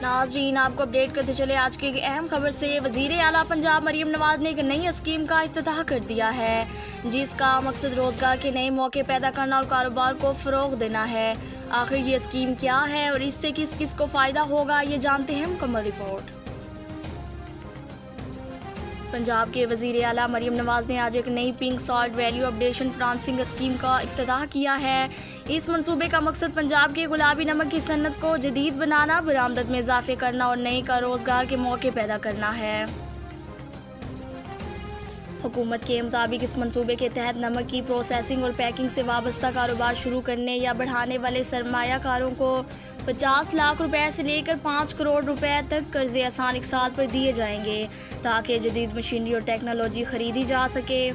ناظرین آپ کو اپڈیٹ کرتے چلے آج کی ایک اہم خبر سے۔ وزیر اعلیٰ پنجاب مریم نواز نے ایک نئی اسکیم کا افتتاح کر دیا ہے جس کا مقصد روزگار کے نئے موقع پیدا کرنا اور کاروبار کو فروغ دینا ہے۔ آخر یہ اسکیم کیا ہے اور اس سے کس کس کو فائدہ ہوگا، یہ جانتے ہیں مکمل رپورٹ۔ پنجاب کے وزیر اعلیٰ مریم نواز نے آج ایک نئی pink salt value updation financing scheme کا افتتاح کیا ہے۔ اس منصوبے کا مقصد پنجاب کے گلابی نمک کی صنعت کو جدید بنانا، برآمدات میں اضافے کرنا اور نئے کا روزگار کے موقع پیدا کرنا ہے۔ حکومت کے مطابق اس منصوبے کے تحت نمک کی پروسیسنگ اور پیکنگ سے وابستہ کاروبار شروع کرنے یا بڑھانے والے سرمایہ کاروں کو 50 لاکھ روپے سے لے کر 5 کروڑ روپے تک قرضے آسان 1 سال پر دیے جائیں گے تاکہ جدید مشینری اور ٹیکنالوجی خریدی جا سکے۔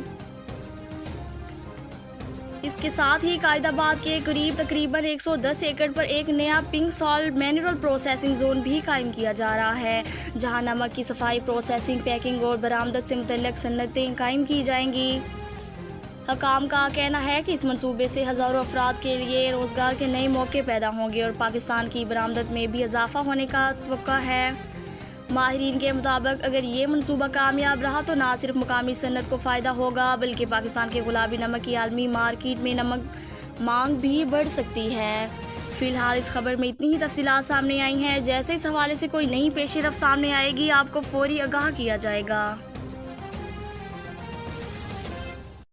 اس کے ساتھ ہی قائد آباد کے قریب تقریباً 110 ایکڑ پر ایک نیا pink salt mineral processing zone بھی قائم کیا جا رہا ہے جہاں نمک کی صفائی، پروسیسنگ، پیکنگ اور برآمدات سے متعلق صنعتیں قائم کی جائیں گی۔ حکام کا کہنا ہے کہ اس منصوبے سے ہزاروں افراد کے لیے روزگار کے نئے موقع پیدا ہوں گے اور پاکستان کی برآمدات میں بھی اضافہ ہونے کا توقع ہے۔ ماہرین کے مطابق اگر یہ منصوبہ کامیاب رہا تو نہ صرف مقامی صنعت کو فائدہ ہوگا بلکہ پاکستان کے گلابی نمک کی عالمی مارکیٹ میں نمک مانگ بھی بڑھ سکتی ہے۔ فی الحال اس خبر میں اتنی ہی تفصیلات سامنے آئی ہیں۔ جیسے اس حوالے سے کوئی نئی پیش رفت سامنے آئے گی آپ کو فوری آگاہ کیا جائے گا۔